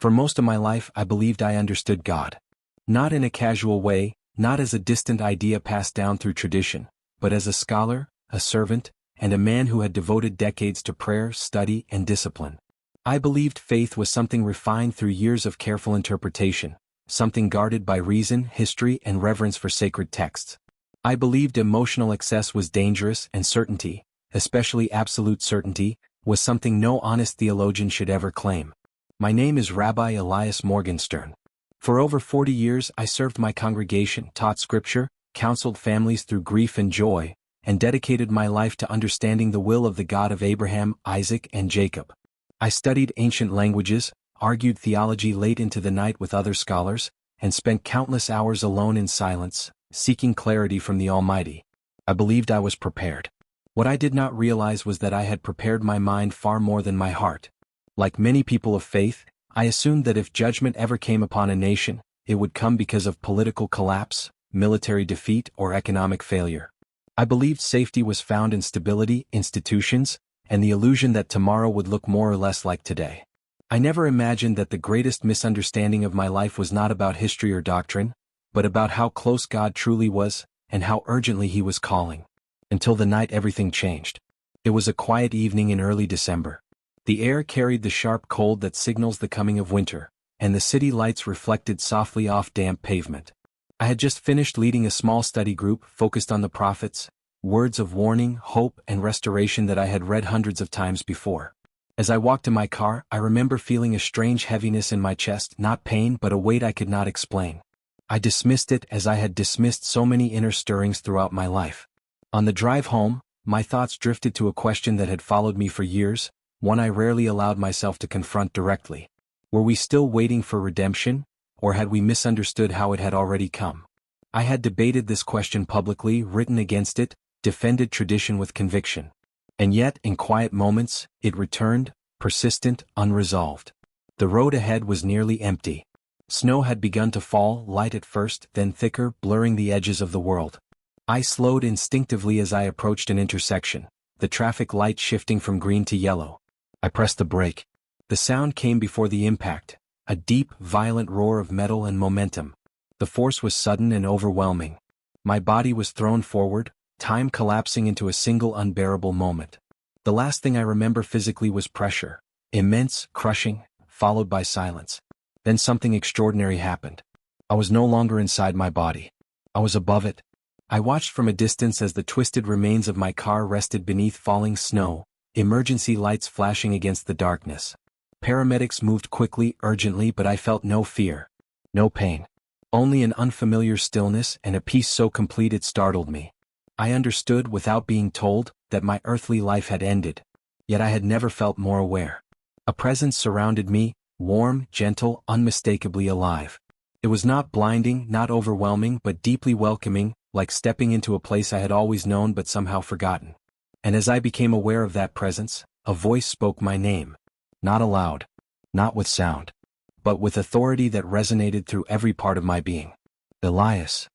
For most of my life I believed I understood God. Not in a casual way, not as a distant idea passed down through tradition, but as a scholar, a servant, and a man who had devoted decades to prayer, study, and discipline. I believed faith was something refined through years of careful interpretation, something guarded by reason, history, and reverence for sacred texts. I believed emotional excess was dangerous and certainty, especially absolute certainty, was something no honest theologian should ever claim. My name is Rabbi Elias Morgenstern. For over 40 years I served my congregation, taught scripture, counseled families through grief and joy, and dedicated my life to understanding the will of the God of Abraham, Isaac, and Jacob. I studied ancient languages, argued theology late into the night with other scholars, and spent countless hours alone in silence, seeking clarity from the Almighty. I believed I was prepared. What I did not realize was that I had prepared my mind far more than my heart. Like many people of faith, I assumed that if judgment ever came upon a nation, it would come because of political collapse, military defeat, or economic failure. I believed safety was found in stability, institutions, and the illusion that tomorrow would look more or less like today. I never imagined that the greatest misunderstanding of my life was not about history or doctrine, but about how close God truly was, and how urgently He was calling. Until the night everything changed. It was a quiet evening in early December. The air carried the sharp cold that signals the coming of winter, and the city lights reflected softly off damp pavement. I had just finished leading a small study group focused on the prophets, words of warning, hope, and restoration that I had read hundreds of times before. As I walked to my car, I remember feeling a strange heaviness in my chest, not pain but a weight I could not explain. I dismissed it as I had dismissed so many inner stirrings throughout my life. On the drive home, my thoughts drifted to a question that had followed me for years, one I rarely allowed myself to confront directly. Were we still waiting for redemption, or had we misunderstood how it had already come? I had debated this question publicly, written against it, defended tradition with conviction. And yet, in quiet moments, it returned, persistent, unresolved. The road ahead was nearly empty. Snow had begun to fall, light at first, then thicker, blurring the edges of the world. I slowed instinctively as I approached an intersection, the traffic light shifting from green to yellow. I pressed the brake. The sound came before the impact, a deep, violent roar of metal and momentum. The force was sudden and overwhelming. My body was thrown forward, time collapsing into a single unbearable moment. The last thing I remember physically was pressure, immense, crushing, followed by silence. Then something extraordinary happened. I was no longer inside my body. I was above it. I watched from a distance as the twisted remains of my car rested beneath falling snow, emergency lights flashing against the darkness. Paramedics moved quickly, urgently, but I felt no fear, no pain. Only an unfamiliar stillness and a peace so complete it startled me. I understood, without being told, that my earthly life had ended. Yet I had never felt more aware. A presence surrounded me, warm, gentle, unmistakably alive. It was not blinding, not overwhelming, but deeply welcoming, like stepping into a place I had always known but somehow forgotten. And as I became aware of that presence, a voice spoke my name. Not aloud, not with sound, but with authority that resonated through every part of my being. Elias.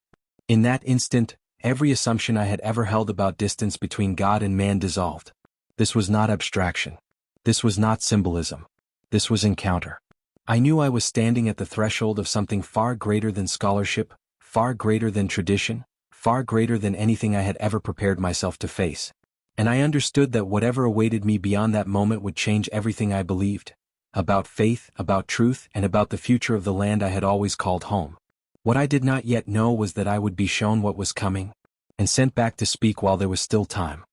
In that instant, every assumption I had ever held about distance between God and man dissolved. This was not abstraction. This was not symbolism. This was encounter. I knew I was standing at the threshold of something far greater than scholarship, far greater than tradition, far greater than anything I had ever prepared myself to face. And I understood that whatever awaited me beyond that moment would change everything I believed, about faith, about truth, and about the future of the land I had always called home. What I did not yet know was that I would be shown what was coming, and sent back to speak while there was still time.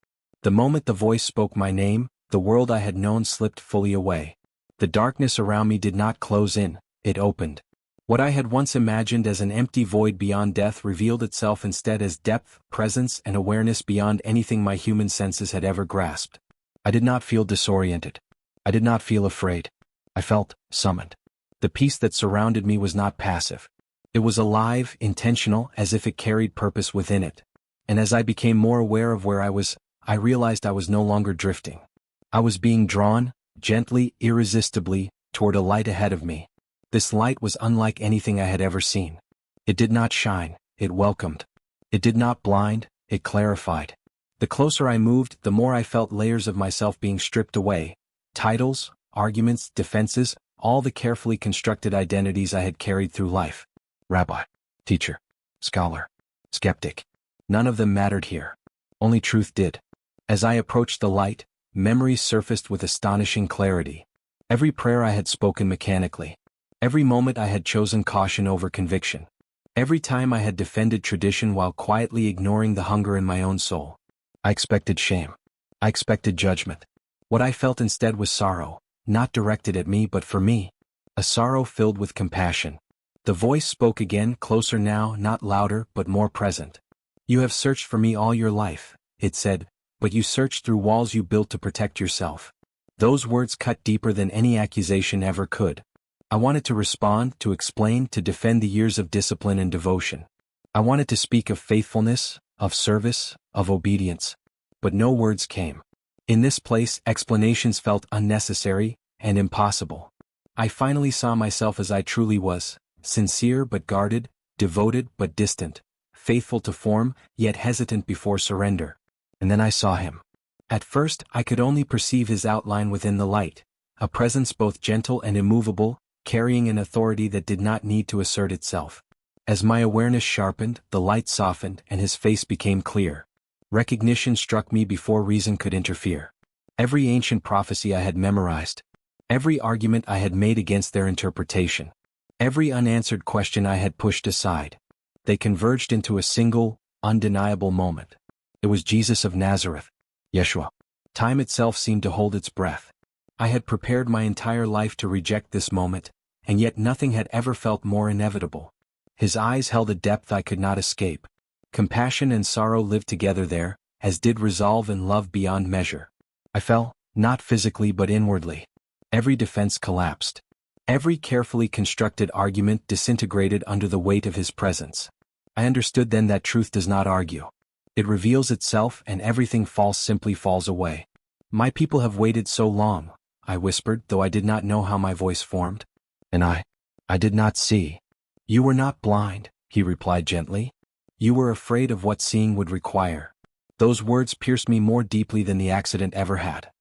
The moment the voice spoke my name, the world I had known slipped fully away. The darkness around me did not close in, it opened. What I had once imagined as an empty void beyond death revealed itself instead as depth, presence, and awareness beyond anything my human senses had ever grasped. I did not feel disoriented. I did not feel afraid. I felt summoned. The peace that surrounded me was not passive. It was alive, intentional, as if it carried purpose within it. And as I became more aware of where I was, I realized I was no longer drifting. I was being drawn, gently, irresistibly, toward a light ahead of me. This light was unlike anything I had ever seen. It did not shine, it welcomed. It did not blind, it clarified. The closer I moved, the more I felt layers of myself being stripped away. Titles, arguments, defenses, all the carefully constructed identities I had carried through life. Rabbi, teacher, scholar, skeptic. None of them mattered here. Only truth did. As I approached the light, memories surfaced with astonishing clarity. Every prayer I had spoken mechanically. Every moment I had chosen caution over conviction. Every time I had defended tradition while quietly ignoring the hunger in my own soul. I expected shame. I expected judgment. What I felt instead was sorrow, not directed at me but for me. A sorrow filled with compassion. The voice spoke again, closer now, not louder but more present. You have searched for me all your life, it said, but you searched through walls you built to protect yourself. Those words cut deeper than any accusation ever could. I wanted to respond, to explain, to defend the years of discipline and devotion. I wanted to speak of faithfulness, of service, of obedience. But no words came. In this place, explanations felt unnecessary and impossible. I finally saw myself as I truly was, sincere but guarded, devoted but distant, faithful to form, yet hesitant before surrender. And then I saw him. At first, I could only perceive his outline within the light, a presence both gentle and immovable, carrying an authority that did not need to assert itself. As my awareness sharpened, the light softened and his face became clear. Recognition struck me before reason could interfere. Every ancient prophecy I had memorized. Every argument I had made against their interpretation. Every unanswered question I had pushed aside. They converged into a single, undeniable moment. It was Jesus of Nazareth, Yeshua. Time itself seemed to hold its breath. I had prepared my entire life to reject this moment, and yet nothing had ever felt more inevitable. His eyes held a depth I could not escape. Compassion and sorrow lived together there, as did resolve and love beyond measure. I fell, not physically but inwardly. Every defense collapsed. Every carefully constructed argument disintegrated under the weight of his presence. I understood then that truth does not argue. It reveals itself and everything false simply falls away. My people have waited so long, I whispered, though I did not know how my voice formed. And I did not see. You were not blind, he replied gently. You were afraid of what seeing would require. Those words pierced me more deeply than the accident ever had.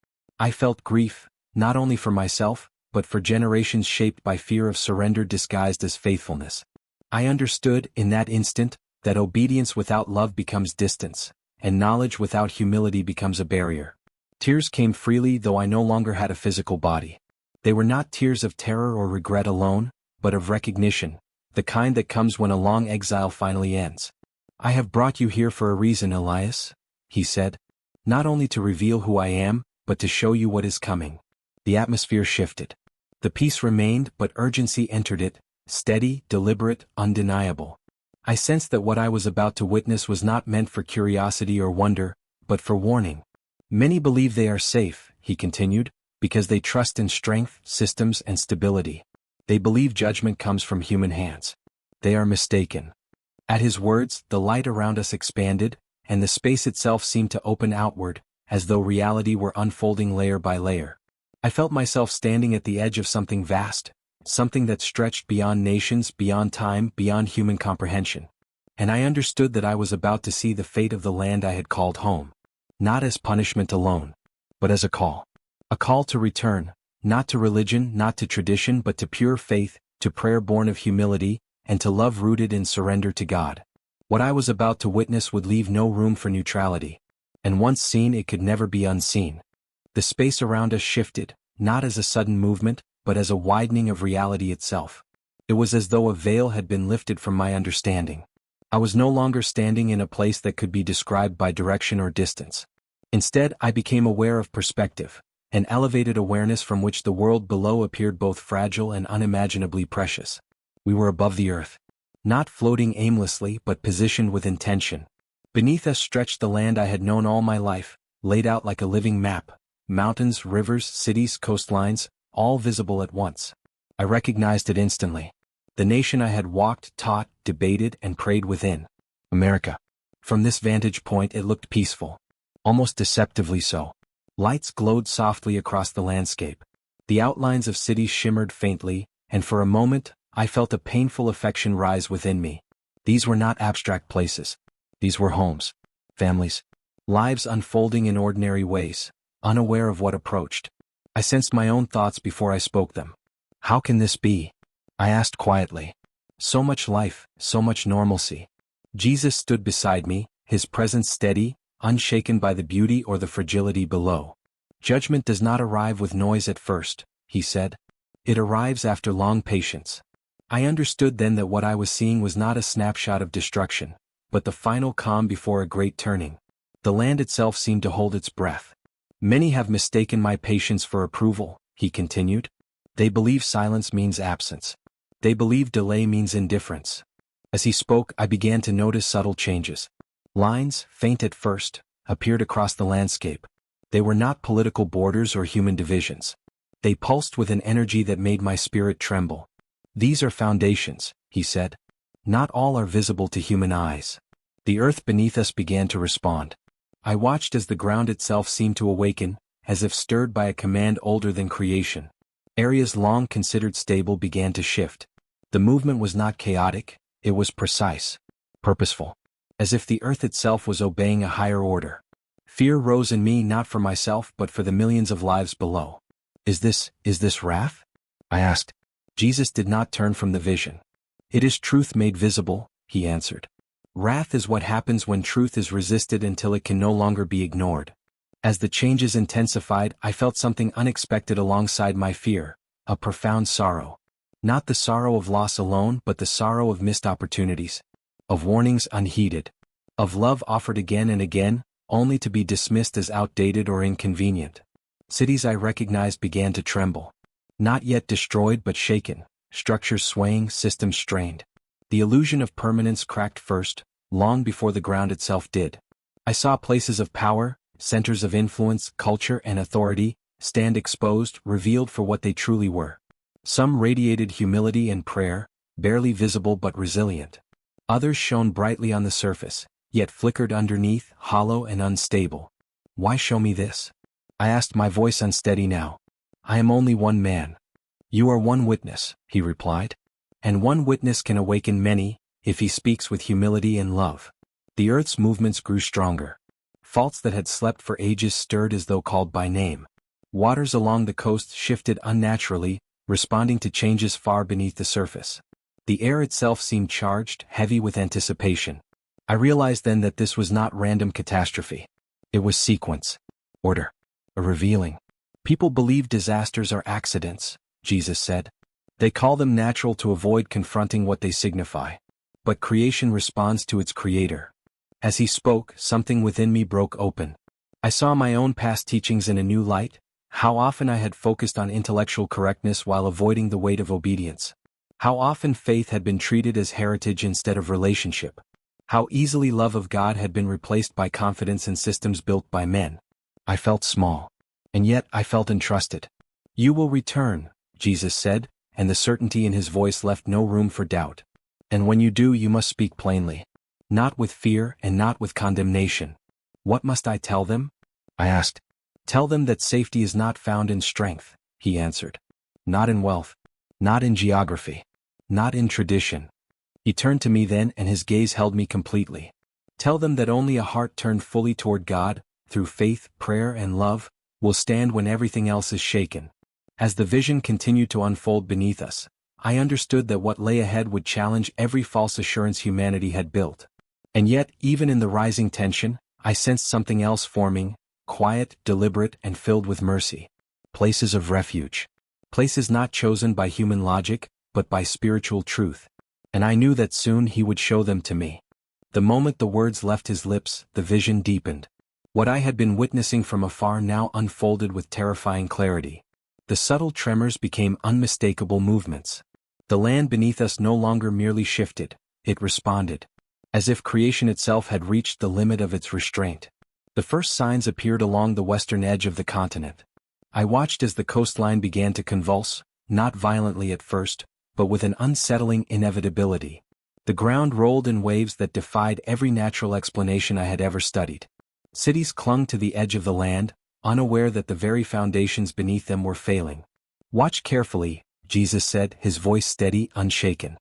I felt grief, not only for myself, but for generations shaped by fear of surrender disguised as faithfulness. I understood, in that instant, that obedience without love becomes distance, and knowledge without humility becomes a barrier. Tears came freely, though I no longer had a physical body. They were not tears of terror or regret alone, but of recognition, the kind that comes when a long exile finally ends. I have brought you here for a reason, Elias, he said. Not only to reveal who I am, but to show you what is coming. The atmosphere shifted. The peace remained, but urgency entered it, steady, deliberate, undeniable. I sensed that what I was about to witness was not meant for curiosity or wonder, but for warning. Many believe they are safe, he continued, because they trust in strength, systems, and stability. They believe judgment comes from human hands. They are mistaken. At his words, the light around us expanded, and the space itself seemed to open outward, as though reality were unfolding layer by layer. I felt myself standing at the edge of something vast, something that stretched beyond nations, beyond time, beyond human comprehension. And I understood that I was about to see the fate of the land I had called home. Not as punishment alone, but as a call. A call to return, not to religion, not to tradition, but to pure faith, to prayer born of humility, and to love rooted in surrender to God. What I was about to witness would leave no room for neutrality. And once seen, it could never be unseen. The space around us shifted, not as a sudden movement, but as a widening of reality itself. It was as though a veil had been lifted from my understanding. I was no longer standing in a place that could be described by direction or distance. Instead, I became aware of perspective, an elevated awareness from which the world below appeared both fragile and unimaginably precious. We were above the earth, not floating aimlessly but positioned with intention. Beneath us stretched the land I had known all my life, laid out like a living map, mountains, rivers, cities, coastlines, all visible at once. I recognized it instantly. The nation I had walked, taught, debated, and prayed within. America. From this vantage point it looked peaceful. Almost deceptively so. Lights glowed softly across the landscape. The outlines of cities shimmered faintly, and for a moment, I felt a painful affection rise within me. These were not abstract places. These were homes, families, lives unfolding in ordinary ways, unaware of what approached. I sensed my own thoughts before I spoke them. How can this be? I asked quietly. So much life, so much normalcy. Jesus stood beside me, his presence steady, unshaken by the beauty or the fragility below. Judgment does not arrive with noise at first, he said. It arrives after long patience. I understood then that what I was seeing was not a snapshot of destruction, but the final calm before a great turning. The land itself seemed to hold its breath. Many have mistaken my patience for approval, he continued. They believe silence means absence. They believe delay means indifference. As he spoke, I began to notice subtle changes. Lines, faint at first, appeared across the landscape. They were not political borders or human divisions. They pulsed with an energy that made my spirit tremble. These are foundations, he said. Not all are visible to human eyes. The earth beneath us began to respond. I watched as the ground itself seemed to awaken, as if stirred by a command older than creation. Areas long considered stable began to shift. The movement was not chaotic, it was precise, purposeful, as if the earth itself was obeying a higher order. Fear rose in me not for myself but for the millions of lives below. Is this wrath? I asked. Jesus did not turn from the vision. It is truth made visible, he answered. Wrath is what happens when truth is resisted until it can no longer be ignored. As the changes intensified, I felt something unexpected alongside my fear, a profound sorrow. Not the sorrow of loss alone but the sorrow of missed opportunities, of warnings unheeded, of love offered again and again, only to be dismissed as outdated or inconvenient. Cities I recognized began to tremble. Not yet destroyed but shaken, structures swaying, systems strained. The illusion of permanence cracked first, long before the ground itself did. I saw places of power, centers of influence, culture and authority, stand exposed, revealed for what they truly were. Some radiated humility and prayer, barely visible but resilient. Others shone brightly on the surface, yet flickered underneath, hollow and unstable. Why show me this? I asked, my voice unsteady now. I am only one man. You are one witness, he replied. And one witness can awaken many, if he speaks with humility and love. The earth's movements grew stronger. Faults that had slept for ages stirred as though called by name. Waters along the coast shifted unnaturally, responding to changes far beneath the surface. The air itself seemed charged, heavy with anticipation. I realized then that this was not random catastrophe. It was sequence. Order. A revealing. People believe disasters are accidents, Jesus said. They call them natural to avoid confronting what they signify. But creation responds to its creator. As he spoke, something within me broke open. I saw my own past teachings in a new light, how often I had focused on intellectual correctness while avoiding the weight of obedience. How often faith had been treated as heritage instead of relationship. How easily love of God had been replaced by confidence in systems built by men. I felt small. And yet I felt entrusted. You will return, Jesus said, and the certainty in his voice left no room for doubt. And when you do, you must speak plainly. Not with fear and not with condemnation. What must I tell them? I asked. Tell them that safety is not found in strength, he answered. Not in wealth. Not in geography. Not in tradition. He turned to me then and his gaze held me completely. Tell them that only a heart turned fully toward God, through faith, prayer and love, will stand when everything else is shaken. As the vision continued to unfold beneath us, I understood that what lay ahead would challenge every false assurance humanity had built. And yet, even in the rising tension, I sensed something else forming, quiet, deliberate, and filled with mercy. Places of refuge. Places not chosen by human logic, but by spiritual truth. And I knew that soon he would show them to me. The moment the words left his lips, the vision deepened. What I had been witnessing from afar now unfolded with terrifying clarity. The subtle tremors became unmistakable movements. The land beneath us no longer merely shifted, it responded. As if creation itself had reached the limit of its restraint. The first signs appeared along the western edge of the continent. I watched as the coastline began to convulse, not violently at first, but with an unsettling inevitability. The ground rolled in waves that defied every natural explanation I had ever studied. Cities clung to the edge of the land, unaware that the very foundations beneath them were failing. Watch carefully, Jesus said, his voice steady, unshaken.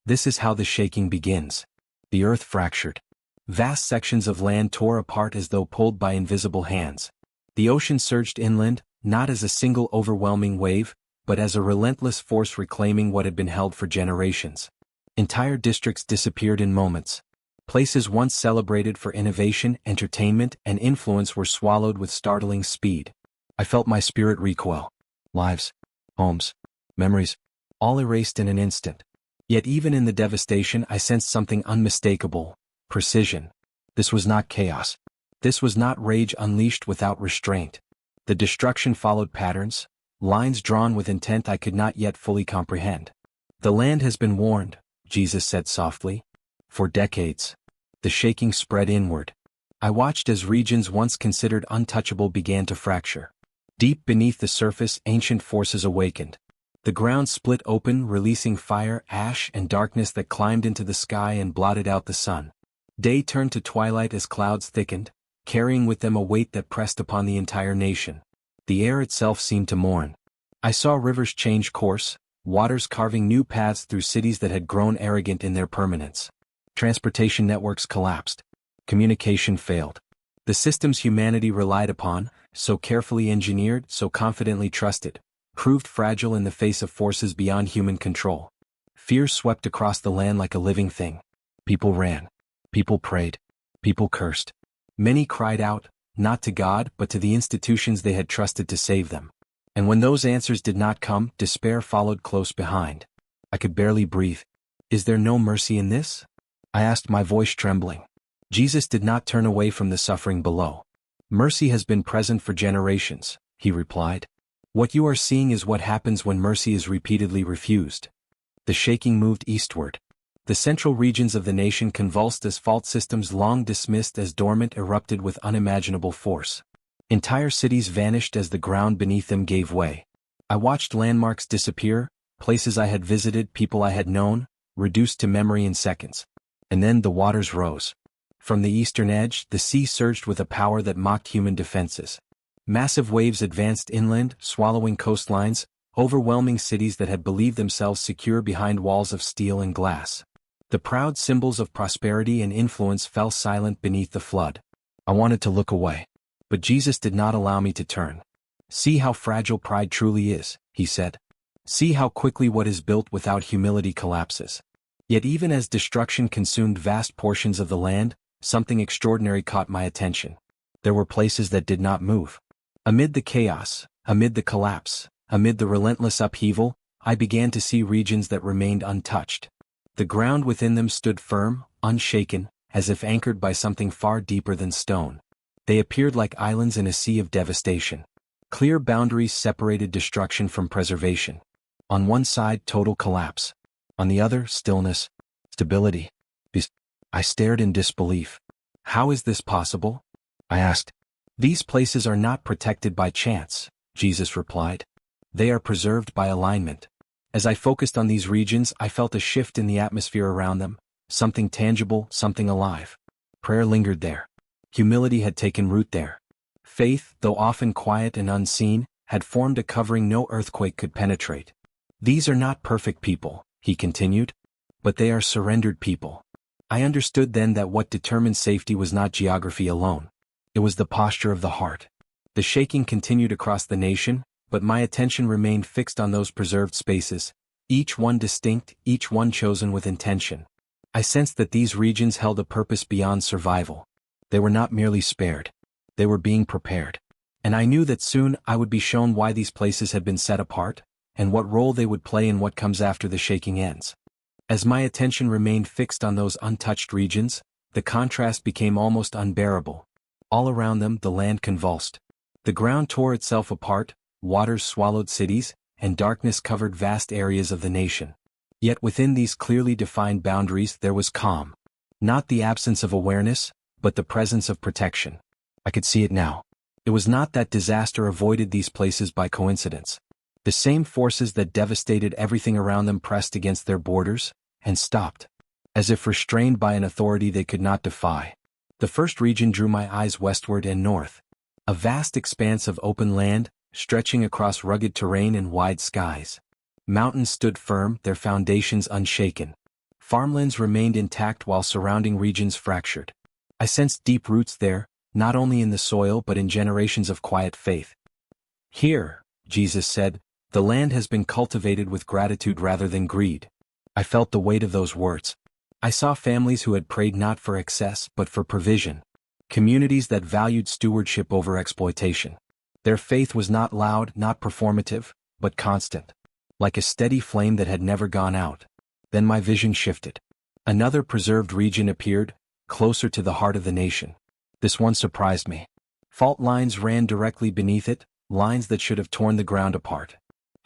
This is how the shaking begins. The earth fractured. Vast sections of land tore apart as though pulled by invisible hands. The ocean surged inland, not as a single overwhelming wave, but as a relentless force reclaiming what had been held for generations. Entire districts disappeared in moments. Places once celebrated for innovation, entertainment, and influence were swallowed with startling speed. I felt my spirit recoil. Lives, homes, memories, all erased in an instant. Yet even in the devastation I sensed something unmistakable: precision. This was not chaos. This was not rage unleashed without restraint. The destruction followed patterns, lines drawn with intent I could not yet fully comprehend. The land has been warned, Jesus said softly. For decades. The shaking spread inward. I watched as regions once considered untouchable began to fracture. Deep beneath the surface, ancient forces awakened. The ground split open, releasing fire, ash, and darkness that climbed into the sky and blotted out the sun. Day turned to twilight as clouds thickened, carrying with them a weight that pressed upon the entire nation. The air itself seemed to mourn. I saw rivers change course, waters carving new paths through cities that had grown arrogant in their permanence. Transportation networks collapsed. Communication failed. The systems humanity relied upon, so carefully engineered, so confidently trusted, proved fragile in the face of forces beyond human control. Fear swept across the land like a living thing. People ran. People prayed. People cursed. Many cried out, not to God but to the institutions they had trusted to save them. And when those answers did not come, despair followed close behind. I could barely breathe. Is there no mercy in this? I asked, my voice trembling. Jesus did not turn away from the suffering below. Mercy has been present for generations, he replied. What you are seeing is what happens when mercy is repeatedly refused. The shaking moved eastward. The central regions of the nation convulsed as fault systems long dismissed as dormant erupted with unimaginable force. Entire cities vanished as the ground beneath them gave way. I watched landmarks disappear, places I had visited, people I had known, reduced to memory in seconds. And then the waters rose. From the eastern edge, the sea surged with a power that mocked human defenses. Massive waves advanced inland, swallowing coastlines, overwhelming cities that had believed themselves secure behind walls of steel and glass. The proud symbols of prosperity and influence fell silent beneath the flood. I wanted to look away. But Jesus did not allow me to turn. See how fragile pride truly is, he said. See how quickly what is built without humility collapses. Yet even as destruction consumed vast portions of the land, something extraordinary caught my attention. There were places that did not move. Amid the chaos, amid the collapse, amid the relentless upheaval, I began to see regions that remained untouched. The ground within them stood firm, unshaken, as if anchored by something far deeper than stone. They appeared like islands in a sea of devastation. Clear boundaries separated destruction from preservation. On one side, total collapse. On the other, stillness, stability. I stared in disbelief. How is this possible? I asked. These places are not protected by chance, Jesus replied. They are preserved by alignment. As I focused on these regions, I felt a shift in the atmosphere around them, something tangible, something alive. Prayer lingered there. Humility had taken root there. Faith, though often quiet and unseen, had formed a covering no earthquake could penetrate. These are not perfect people, he continued, but they are surrendered people. I understood then that what determined safety was not geography alone. It was the posture of the heart. The shaking continued across the nation, but my attention remained fixed on those preserved spaces, each one distinct, each one chosen with intention. I sensed that these regions held a purpose beyond survival. They were not merely spared. They were being prepared. And I knew that soon I would be shown why these places had been set apart, and what role they would play in what comes after the shaking ends. As my attention remained fixed on those untouched regions, the contrast became almost unbearable. All around them the land convulsed. The ground tore itself apart, waters swallowed cities, and darkness covered vast areas of the nation. Yet within these clearly defined boundaries there was calm. Not the absence of awareness, but the presence of protection. I could see it now. It was not that disaster avoided these places by coincidence. The same forces that devastated everything around them pressed against their borders, and stopped. As if restrained by an authority they could not defy. The first region drew my eyes westward and north. A vast expanse of open land, stretching across rugged terrain and wide skies. Mountains stood firm, their foundations unshaken. Farmlands remained intact while surrounding regions fractured. I sensed deep roots there, not only in the soil but in generations of quiet faith. Here, Jesus said, The land has been cultivated with gratitude rather than greed. I felt the weight of those words. I saw families who had prayed not for excess but for provision. Communities that valued stewardship over exploitation. Their faith was not loud, not performative, but constant. Like a steady flame that had never gone out. Then my vision shifted. Another preserved region appeared, closer to the heart of the nation. This one surprised me. Fault lines ran directly beneath it, lines that should have torn the ground apart.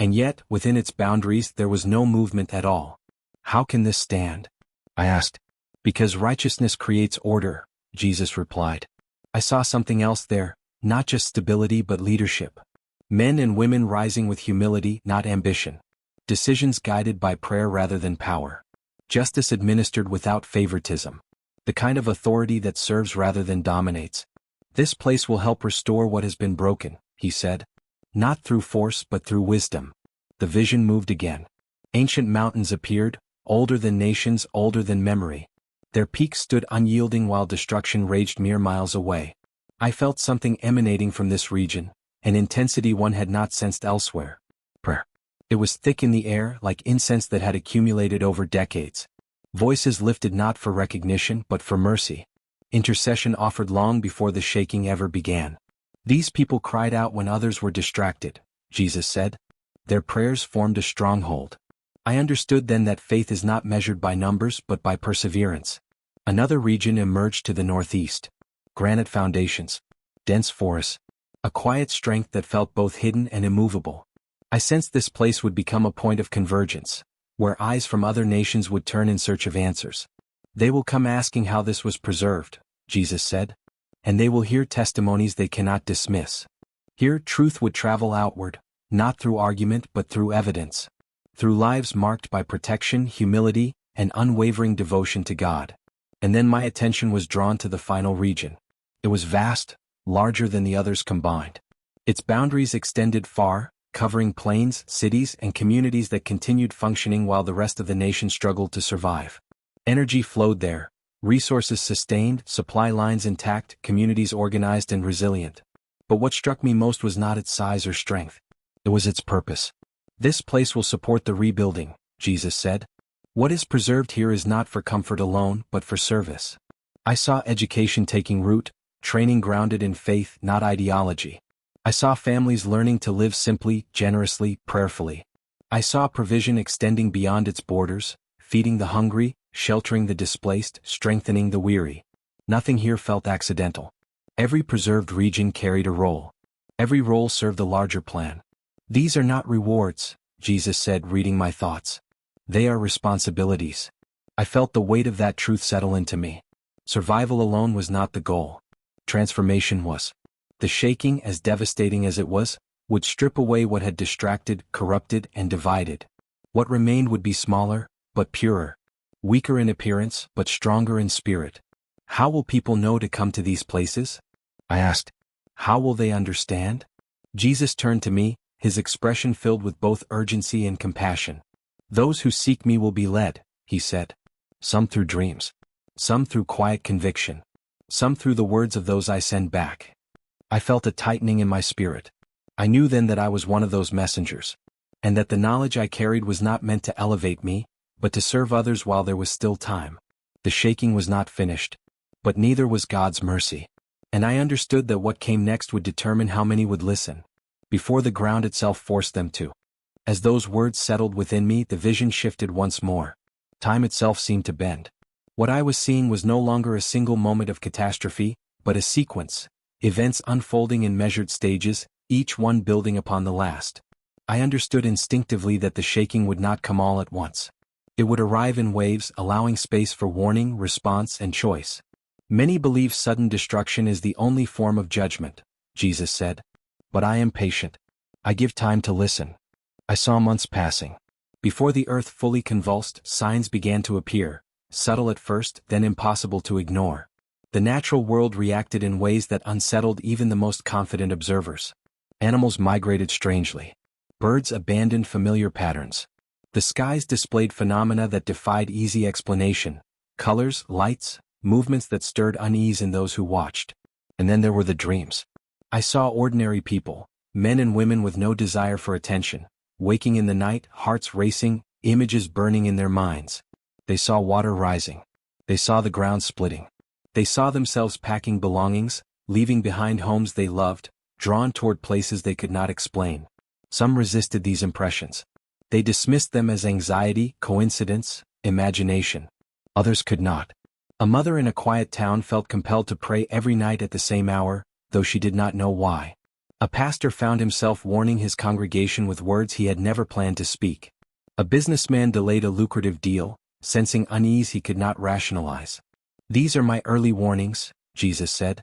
And yet, within its boundaries there was no movement at all. How can this stand? I asked. Because righteousness creates order, Jesus replied. I saw something else there, not just stability but leadership. Men and women rising with humility, not ambition. Decisions guided by prayer rather than power. Justice administered without favoritism. The kind of authority that serves rather than dominates. This place will help restore what has been broken, he said. Not through force but through wisdom. The vision moved again. Ancient mountains appeared, older than nations, older than memory. Their peaks stood unyielding while destruction raged mere miles away. I felt something emanating from this region, an intensity one had not sensed elsewhere. Prayer. It was thick in the air, like incense that had accumulated over decades. Voices lifted not for recognition but for mercy. Intercession offered long before the shaking ever began. These people cried out when others were distracted, Jesus said. Their prayers formed a stronghold. I understood then that faith is not measured by numbers but by perseverance. Another region emerged to the northeast. Granite foundations. Dense forests. A quiet strength that felt both hidden and immovable. I sensed this place would become a point of convergence, where eyes from other nations would turn in search of answers. They will come asking how this was preserved, Jesus said. And they will hear testimonies they cannot dismiss. Here truth would travel outward, not through argument but through evidence. Through lives marked by protection, humility, and unwavering devotion to God. And then my attention was drawn to the final region. It was vast, larger than the others combined. Its boundaries extended far, covering plains, cities, and communities that continued functioning while the rest of the nation struggled to survive. Energy flowed there, resources sustained, supply lines intact, communities organized and resilient. But what struck me most was not its size or strength. It was its purpose. This place will support the rebuilding, Jesus said. What is preserved here is not for comfort alone, but for service. I saw education taking root, training grounded in faith, not ideology. I saw families learning to live simply, generously, prayerfully. I saw provision extending beyond its borders, feeding the hungry, sheltering the displaced, strengthening the weary. Nothing here felt accidental. Every preserved region carried a role. Every role served a larger plan. These are not rewards, Jesus said, reading my thoughts. They are responsibilities. I felt the weight of that truth settle into me. Survival alone was not the goal. Transformation was. The shaking, as devastating as it was, would strip away what had distracted, corrupted, and divided. What remained would be smaller, but purer. Weaker in appearance, but stronger in spirit. How will people know to come to these places? I asked. How will they understand? Jesus turned to me, his expression filled with both urgency and compassion. Those who seek me will be led, he said. Some through dreams. Some through quiet conviction. Some through the words of those I send back. I felt a tightening in my spirit. I knew then that I was one of those messengers. And that the knowledge I carried was not meant to elevate me, but to serve others while there was still time. The shaking was not finished. But neither was God's mercy. And I understood that what came next would determine how many would listen. Before the ground itself forced them to. As those words settled within me, the vision shifted once more. Time itself seemed to bend. What I was seeing was no longer a single moment of catastrophe, but a sequence. Events unfolding in measured stages, each one building upon the last. I understood instinctively that the shaking would not come all at once. It would arrive in waves, allowing space for warning, response, and choice. Many believe sudden destruction is the only form of judgment, Jesus said. But I am patient. I give time to listen. I saw months passing. Before the earth fully convulsed, signs began to appear, subtle at first, then impossible to ignore. The natural world reacted in ways that unsettled even the most confident observers. Animals migrated strangely. Birds abandoned familiar patterns. The skies displayed phenomena that defied easy explanation. Colors, lights, movements that stirred unease in those who watched. And then there were the dreams. I saw ordinary people, men and women with no desire for attention, waking in the night, hearts racing, images burning in their minds. They saw water rising. They saw the ground splitting. They saw themselves packing belongings, leaving behind homes they loved, drawn toward places they could not explain. Some resisted these impressions. They dismissed them as anxiety, coincidence, imagination. Others could not. A mother in a quiet town felt compelled to pray every night at the same hour, though she did not know why. A pastor found himself warning his congregation with words he had never planned to speak. A businessman delayed a lucrative deal, sensing unease he could not rationalize. "These are my early warnings," Jesus said.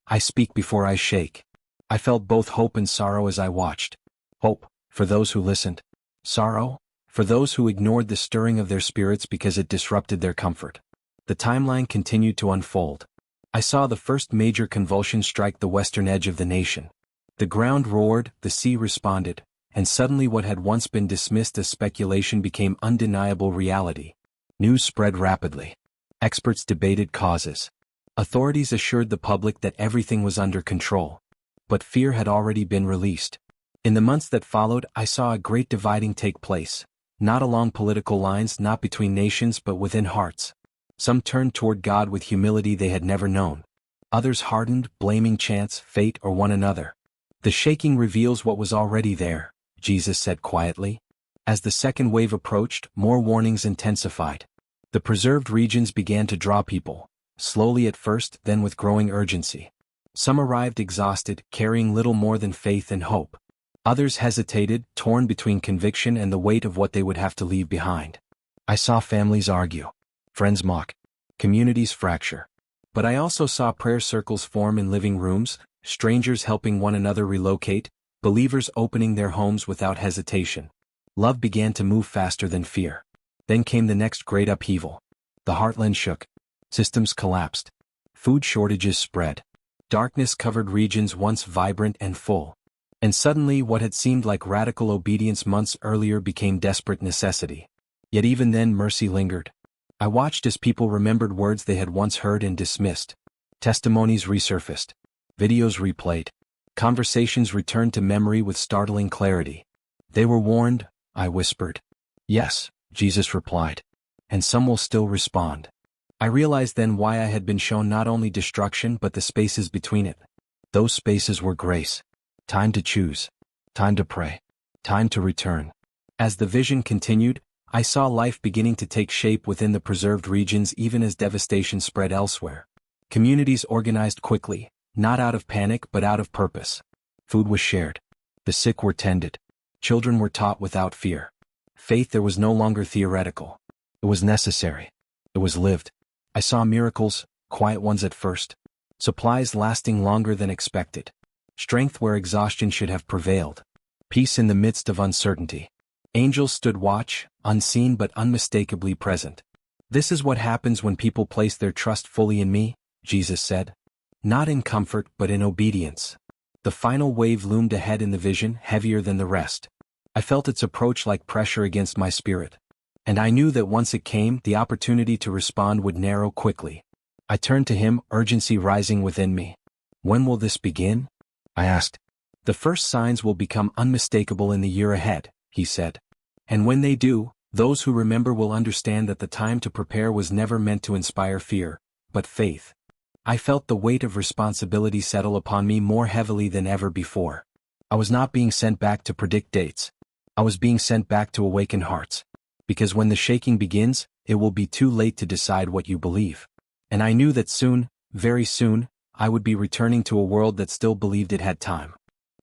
"I speak before I shake." I felt both hope and sorrow as I watched. Hope, for those who listened. Sorrow, for those who ignored the stirring of their spirits because it disrupted their comfort. The timeline continued to unfold. I saw the first major convulsion strike the western edge of the nation. The ground roared, the sea responded, and suddenly what had once been dismissed as speculation became undeniable reality. News spread rapidly. Experts debated causes. Authorities assured the public that everything was under control. But fear had already been released. In the months that followed, I saw a great dividing take place, not along political lines, not between nations, but within hearts. Some turned toward God with humility they had never known. Others hardened, blaming chance, fate, or one another. "The shaking reveals what was already there," Jesus said quietly. As the second wave approached, more warnings intensified. The preserved regions began to draw people, slowly at first, then with growing urgency. Some arrived exhausted, carrying little more than faith and hope. Others hesitated, torn between conviction and the weight of what they would have to leave behind. I saw families argue, friends mock, communities fracture. But I also saw prayer circles form in living rooms, strangers helping one another relocate, believers opening their homes without hesitation. Love began to move faster than fear. Then came the next great upheaval. The heartland shook. Systems collapsed. Food shortages spread. Darkness covered regions once vibrant and full. And suddenly what had seemed like radical obedience months earlier became desperate necessity. Yet even then mercy lingered. I watched as people remembered words they had once heard and dismissed. Testimonies resurfaced. Videos replayed. Conversations returned to memory with startling clarity. "They were warned," I whispered. "Yes," Jesus replied. "And some will still respond." I realized then why I had been shown not only destruction but the spaces between it. Those spaces were grace. Time to choose. Time to pray. Time to return. As the vision continued, I saw life beginning to take shape within the preserved regions even as devastation spread elsewhere. Communities organized quickly, not out of panic but out of purpose. Food was shared. The sick were tended. Children were taught without fear. Faith there was no longer theoretical. It was necessary. It was lived. I saw miracles, quiet ones at first. Supplies lasting longer than expected. Strength where exhaustion should have prevailed. Peace in the midst of uncertainty. Angels stood watch, unseen but unmistakably present. "This is what happens when people place their trust fully in me," Jesus said. "Not in comfort but in obedience." The final wave loomed ahead in the vision, heavier than the rest. I felt its approach like pressure against my spirit. And I knew that once it came, the opportunity to respond would narrow quickly. I turned to him, urgency rising within me. "When will this begin?" I asked. "The first signs will become unmistakable in the year ahead," he said. "And when they do, those who remember will understand that the time to prepare was never meant to inspire fear, but faith." I felt the weight of responsibility settle upon me more heavily than ever before. I was not being sent back to predict dates. I was being sent back to awaken hearts. Because when the shaking begins, it will be too late to decide what you believe. And I knew that soon, very soon, I would be returning to a world that still believed it had time.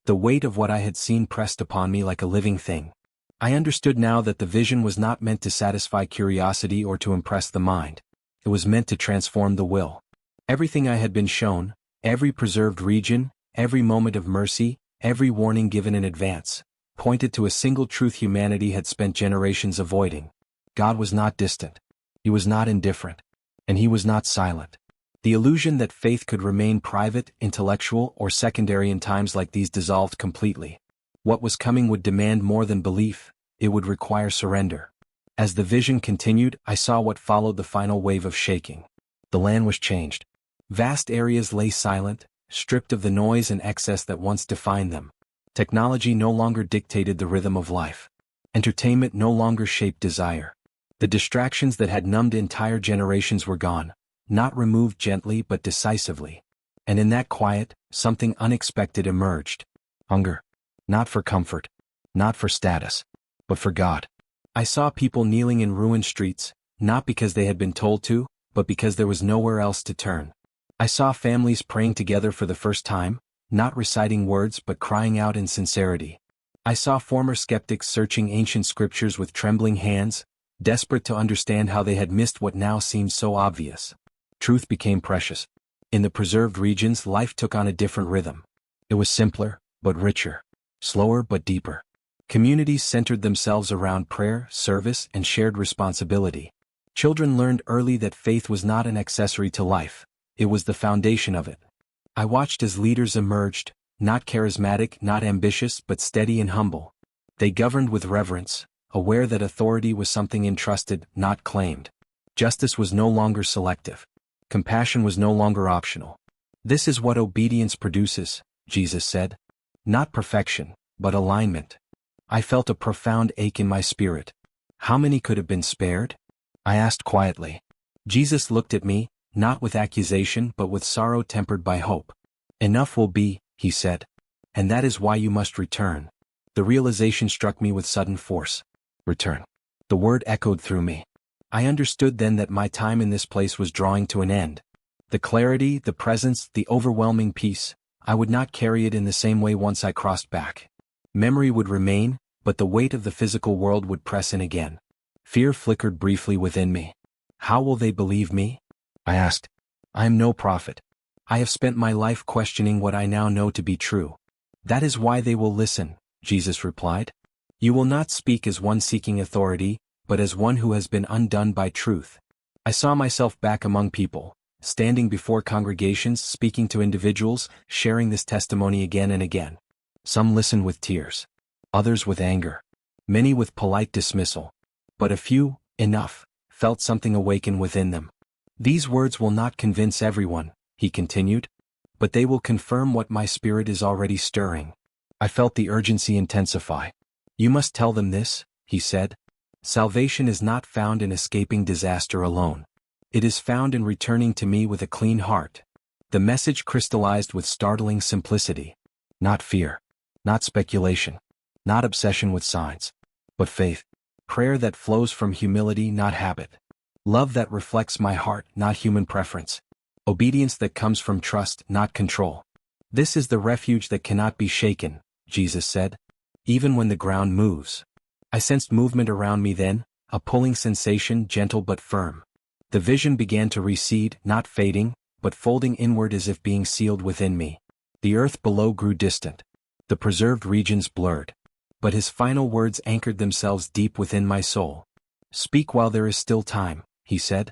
The weight of what I had seen pressed upon me like a living thing. I understood now that the vision was not meant to satisfy curiosity or to impress the mind. It was meant to transform the will. Everything I had been shown, every preserved region, every moment of mercy, every warning given in advance, pointed to a single truth humanity had spent generations avoiding. God was not distant. He was not indifferent. And he was not silent. The illusion that faith could remain private, intellectual, or secondary in times like these dissolved completely. What was coming would demand more than belief, it would require surrender. As the vision continued, I saw what followed the final wave of shaking. The land was changed. Vast areas lay silent, stripped of the noise and excess that once defined them. Technology no longer dictated the rhythm of life. Entertainment no longer shaped desire. The distractions that had numbed entire generations were gone, not removed gently but decisively. And in that quiet, something unexpected emerged. Hunger. Not for comfort. Not for status. But for God. I saw people kneeling in ruined streets, not because they had been told to, but because there was nowhere else to turn. I saw families praying together for the first time, not reciting words but crying out in sincerity. I saw former skeptics searching ancient scriptures with trembling hands, desperate to understand how they had missed what now seemed so obvious. Truth became precious. In the preserved regions, life took on a different rhythm. It was simpler, but richer. Slower but deeper. Communities centered themselves around prayer, service, and shared responsibility. Children learned early that faith was not an accessory to life. It was the foundation of it. I watched as leaders emerged, not charismatic, not ambitious, but steady and humble. They governed with reverence, aware that authority was something entrusted, not claimed. Justice was no longer selective. Compassion was no longer optional. This is what obedience produces, Jesus said. Not perfection, but alignment. I felt a profound ache in my spirit. How many could have been spared? I asked quietly. Jesus looked at me, not with accusation but with sorrow tempered by hope. Enough will be, he said. And that is why you must return. The realization struck me with sudden force. Return. The word echoed through me. I understood then that my time in this place was drawing to an end. The clarity, the presence, the overwhelming peace, I would not carry it in the same way once I crossed back. Memory would remain, but the weight of the physical world would press in again. Fear flickered briefly within me. How will they believe me? I asked. I am no prophet. I have spent my life questioning what I now know to be true. That is why they will listen, Jesus replied. You will not speak as one seeking authority, but as one who has been undone by truth. I saw myself back among people, standing before congregations, speaking to individuals, sharing this testimony again and again. Some listened with tears. Others with anger. Many with polite dismissal. But a few, enough, felt something awaken within them. These words will not convince everyone, he continued, but they will confirm what my spirit is already stirring. I felt the urgency intensify. You must tell them this, he said. Salvation is not found in escaping disaster alone. It is found in returning to me with a clean heart. The message crystallized with startling simplicity. Not fear. Not speculation. Not obsession with signs. But faith. Prayer that flows from humility, not habit. Love that reflects my heart, not human preference. Obedience that comes from trust, not control. This is the refuge that cannot be shaken, Jesus said. Even when the ground moves. I sensed movement around me then, a pulling sensation, gentle but firm. The vision began to recede, not fading, but folding inward as if being sealed within me. The earth below grew distant. The preserved regions blurred. But his final words anchored themselves deep within my soul. Speak while there is still time, he said.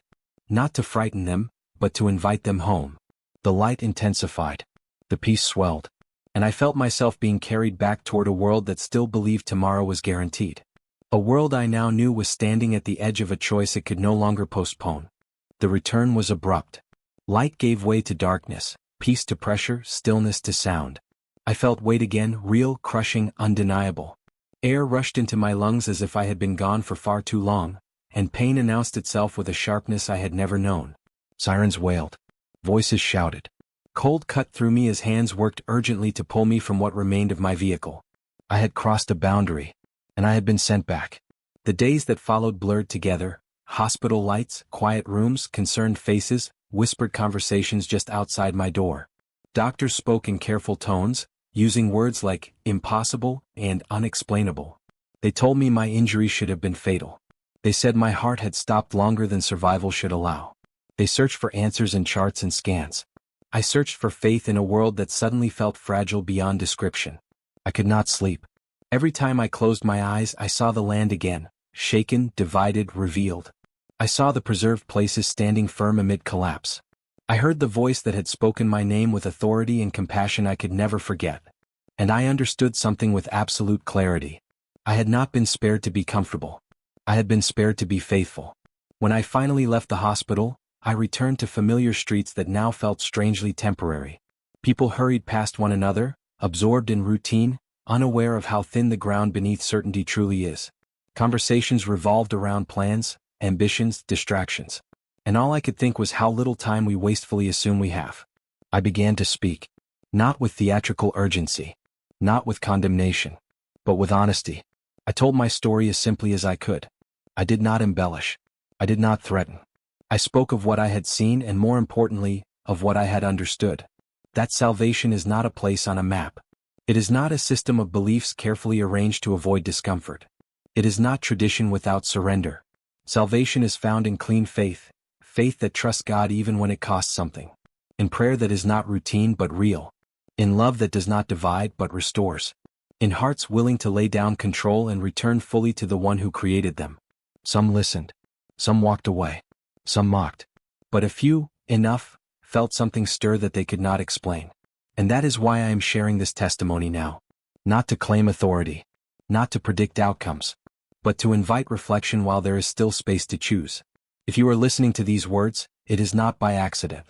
Not to frighten them, but to invite them home. The light intensified. The peace swelled. And I felt myself being carried back toward a world that still believed tomorrow was guaranteed. A world I now knew was standing at the edge of a choice it could no longer postpone. The return was abrupt. Light gave way to darkness, peace to pressure, stillness to sound. I felt weight again, real, crushing, undeniable. Air rushed into my lungs as if I had been gone for far too long, and pain announced itself with a sharpness I had never known. Sirens wailed. Voices shouted. Cold cut through me as hands worked urgently to pull me from what remained of my vehicle. I had crossed a boundary, and I had been sent back. The days that followed blurred together, hospital lights, quiet rooms, concerned faces, whispered conversations just outside my door. Doctors spoke in careful tones, using words like impossible and unexplainable. They told me my injury should have been fatal. They said my heart had stopped longer than survival should allow. They searched for answers in charts and scans. I searched for faith in a world that suddenly felt fragile beyond description. I could not sleep. Every time I closed my eyes, I saw the land again, shaken, divided, revealed. I saw the preserved places standing firm amid collapse. I heard the voice that had spoken my name with authority and compassion I could never forget. And I understood something with absolute clarity. I had not been spared to be comfortable. I had been spared to be faithful. When I finally left the hospital, I returned to familiar streets that now felt strangely temporary. People hurried past one another, absorbed in routine, unaware of how thin the ground beneath certainty truly is. Conversations revolved around plans, ambitions, distractions. And all I could think was how little time we wastefully assume we have. I began to speak. Not with theatrical urgency. Not with condemnation. But with honesty. I told my story as simply as I could. I did not embellish. I did not threaten. I spoke of what I had seen and, more importantly, of what I had understood. That salvation is not a place on a map. It is not a system of beliefs carefully arranged to avoid discomfort. It is not tradition without surrender. Salvation is found in clean faith, faith that trusts God even when it costs something. In prayer that is not routine but real. In love that does not divide but restores. In hearts willing to lay down control and return fully to the one who created them. Some listened. Some walked away. Some mocked. But a few, enough, felt something stir that they could not explain. And that is why I am sharing this testimony now. Not to claim authority. Not to predict outcomes. But to invite reflection while there is still space to choose. If you are listening to these words, it is not by accident.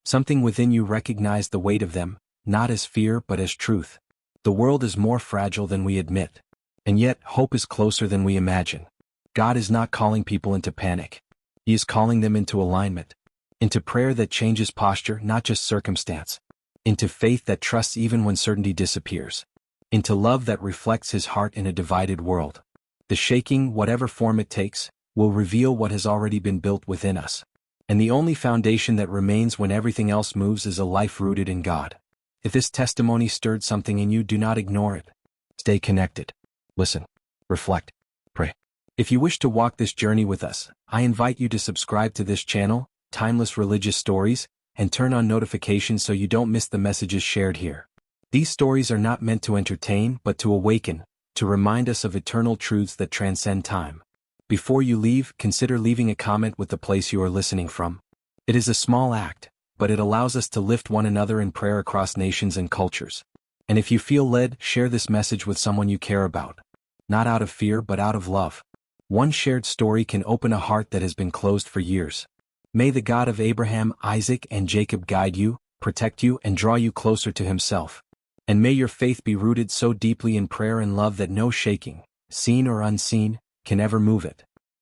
Something within you recognized the weight of them, not as fear but as truth. The world is more fragile than we admit. And yet, hope is closer than we imagine. God is not calling people into panic. He is calling them into alignment. Into prayer that changes posture, not just circumstance. Into faith that trusts even when certainty disappears. Into love that reflects His heart in a divided world. The shaking, whatever form it takes, will reveal what has already been built within us. And the only foundation that remains when everything else moves is a life rooted in God. If this testimony stirred something in you, do not ignore it. Stay connected. Listen. Reflect. Pray. If you wish to walk this journey with us, I invite you to subscribe to this channel, Timeless Religious Stories, and turn on notifications so you don't miss the messages shared here. These stories are not meant to entertain but to awaken, to remind us of eternal truths that transcend time. Before you leave, consider leaving a comment with the place you are listening from. It is a small act, but it allows us to lift one another in prayer across nations and cultures. And if you feel led, share this message with someone you care about. Not out of fear but out of love. One shared story can open a heart that has been closed for years. May the God of Abraham, Isaac, and Jacob guide you, protect you, and draw you closer to Himself. And may your faith be rooted so deeply in prayer and love that no shaking, seen or unseen, can ever move it.